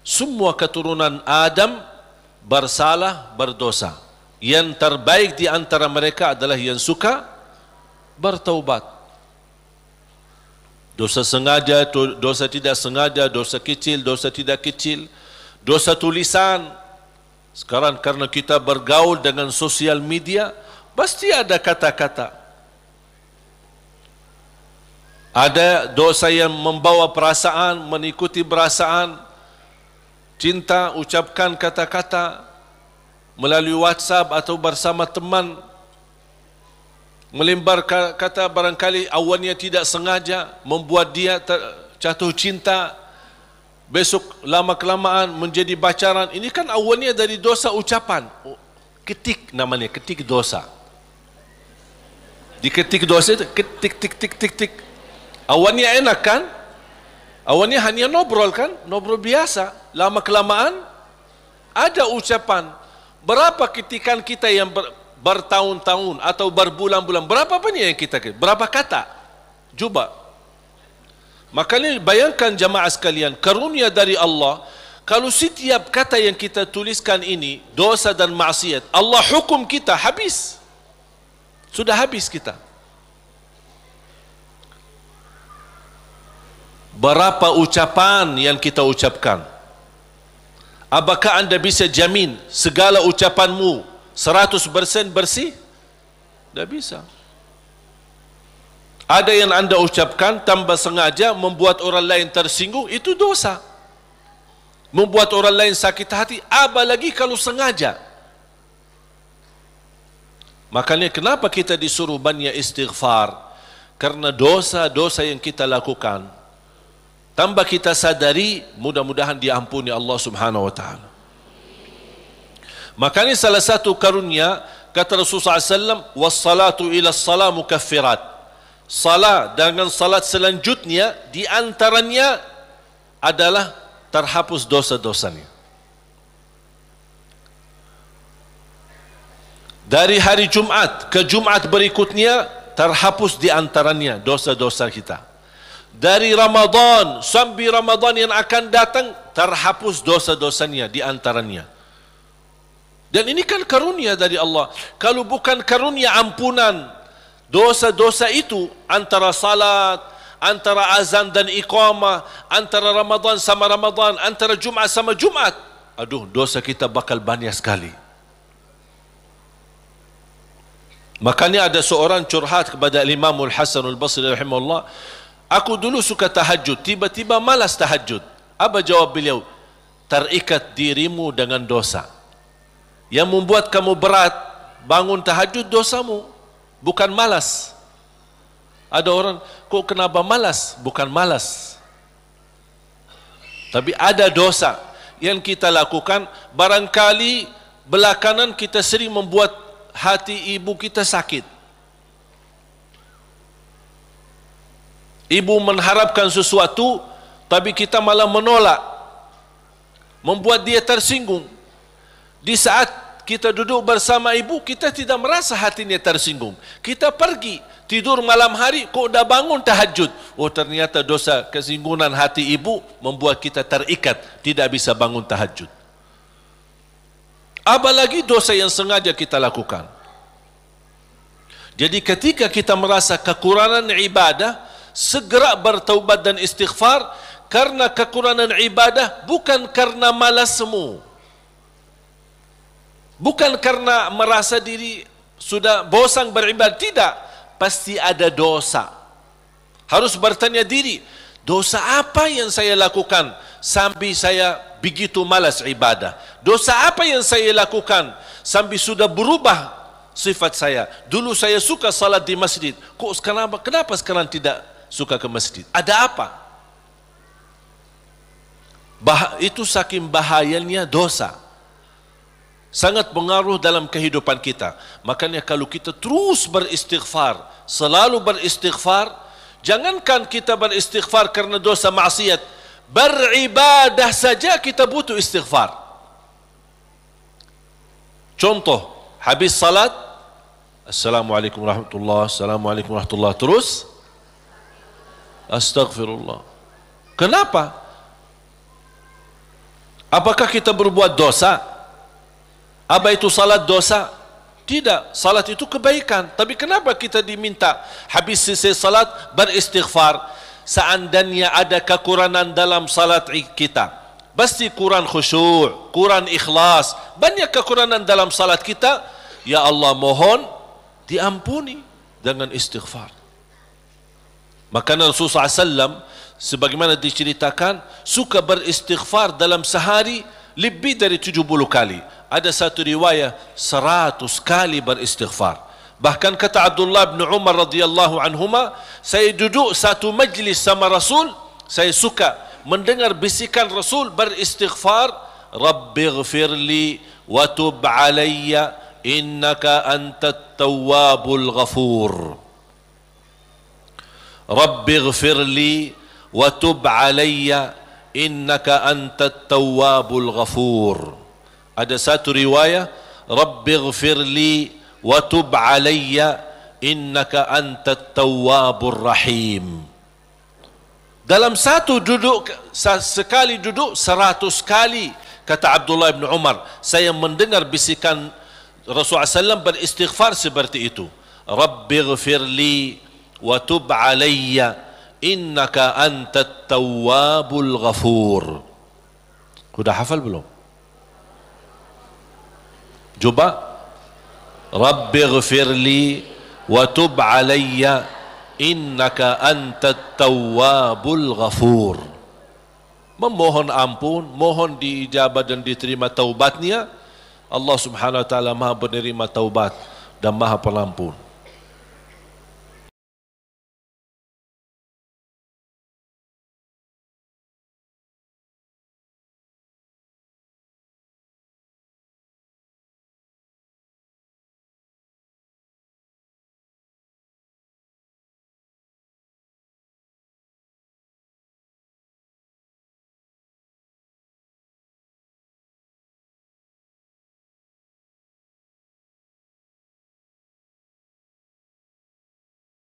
Semua keturunan Adam bersalah, berdosa. Yang terbaik di antara mereka adalah yang suka bertaubat. Dosa sengaja, dosa tidak sengaja, dosa kecil, dosa tidak kecil, dosa tulisan. Sekarang karena kita bergaul dengan sosial media, pasti ada kata-kata. Ada dosa yang membawa perasaan, mengikuti perasaan, cinta, ucapkan kata-kata melalui WhatsApp atau bersama teman, melembar kata barangkali awalnya tidak sengaja membuat dia jatuh cinta, besok lama-kelamaan menjadi pacaran. Ini kan awalnya dari dosa ucapan. Ketik namanya, ketik dosa. Diketik dosa itu, ketik, tik, tik, tik, tik. Awalnya enak kan? Awalnya hanya ngobrol kan? Ngobrol biasa. Lama-kelamaan ada ucapan. Berapa ketikan kita yang bertahun-tahun atau berbulan-bulan, berapa banyak yang kita, berapa kata? Coba. Makanya bayangkan jamaah sekalian, karunia dari Allah, kalau setiap kata yang kita tuliskan ini dosa dan maksiat, Allah hukum kita habis. Sudah habis kita. Berapa ucapan yang kita ucapkan? Apakah anda bisa jamin segala ucapanmu 100% bersih? Tidak bisa. Ada yang anda ucapkan tanpa sengaja membuat orang lain tersinggung, itu dosa. Membuat orang lain sakit hati, apalagi kalau sengaja. Makanya kenapa kita disuruh banyak istighfar? Karena dosa-dosa yang kita lakukan, tanpa kita sadari, mudah-mudahan diampuni Allah Subhanahu wa taala. Makanya salah satu karunia kata Rasulullah SAW, wassalatu ila salat mukaffirat. Salat dengan salat selanjutnya di antaranya adalah terhapus dosa-dosanya. Dari hari Jumat ke Jumat berikutnya terhapus di antaranya dosa-dosa kita. Dari Ramadan sampai Ramadan yang akan datang terhapus dosa-dosanya di antaranya. Dan ini kan karunia dari Allah. Kalau bukan karunia ampunan dosa-dosa itu, antara salat, antara azan dan iqamah, antara Ramadan sama Ramadan, antara Jumat sama Jumat, aduh, dosa kita bakal banyak sekali. Makanya ada seorang curhat kepada Imamul Hasan al-Basri rahimahullah, aku dulu suka tahajud, tiba-tiba malas tahajud. Apa jawab beliau? Terikat dirimu dengan dosa. Yang membuat kamu berat bangun tahajud dosamu, bukan malas. Ada orang, kok kenapa malas? Bukan malas, tapi ada dosa yang kita lakukan. Barangkali belakangan kita sering membuat hati ibu kita sakit. Ibu mengharapkan sesuatu, tapi kita malah menolak, membuat dia tersinggung. Di saat kita duduk bersama ibu, kita tidak merasa hatinya tersinggung. Kita pergi tidur malam hari, kok udah bangun tahajud. Oh, ternyata dosa kesinggungan hati ibu membuat kita terikat, tidak bisa bangun tahajud. Apalagi dosa yang sengaja kita lakukan. Jadi ketika kita merasa kekurangan ibadah, segera bertaubat dan istighfar. Karena kekurangan ibadah bukan karena malasmu, bukan karena merasa diri sudah bosan beribadah, tidak. Pasti ada dosa. Harus bertanya diri, dosa apa yang saya lakukan sampai saya begitu malas ibadah? Dosa apa yang saya lakukan sampai sudah berubah sifat saya? Dulu saya suka salat di masjid, kok kenapa sekarang tidak suka ke masjid? Ada apa? Itu saking bahayanya dosa, sangat pengaruh dalam kehidupan kita. Makanya kalau kita terus beristighfar, selalu beristighfar, jangankan kita beristighfar karena dosa maksiat, beribadah saja kita butuh istighfar. Contoh, habis salat Assalamualaikum warahmatullahi, Assalamualaikum warahmatullahi, terus Astaghfirullah. Kenapa? Apakah kita berbuat dosa? Apa itu salat dosa? Tidak, salat itu kebaikan. Tapi kenapa kita diminta habis selesai salat beristighfar? Seandainya ada kekurangan dalam salat kita, pasti kurang khusyuk, kurang ikhlas, banyak kekurangan dalam salat kita, ya Allah mohon diampuni dengan istighfar. Maka Rasulullah SAW sebagaimana diceritakan suka beristighfar dalam sehari lebih dari 70 kali. Ada satu riwayat 100 kali beristighfar. Bahkan kata Abdullah bin Umar radhiyallahu anhuma, saya duduk satu majlis sama Rasul, saya suka mendengar bisikan Rasul beristighfar, Rabbighfirli wa tub alayya innaka antat tawwabul ghafur. Rabbighfirli wa tub alayya innaka antat tawwabul ghafur. Ada satu riwayat, Rabbighfirli wa tub alayya innaka antat tawwabur rahim. Dalam satu duduk, sekali duduk 100 kali, kata Abdullah bin Umar, saya mendengar bisikan Rasulullah SAW beristighfar seperti itu. Rabbighfirli wa tub alayya innaka antat tawwabul ghafur. Sudah hafal belum? Coba. Rabbighfirli wa tub alayya innaka antat tawwabul ghafur. Memohon ampun, mohon diijabah dan diterima taubatnya. Allah Subhanahu wa taala Maha penerima taubat dan Maha pengampun.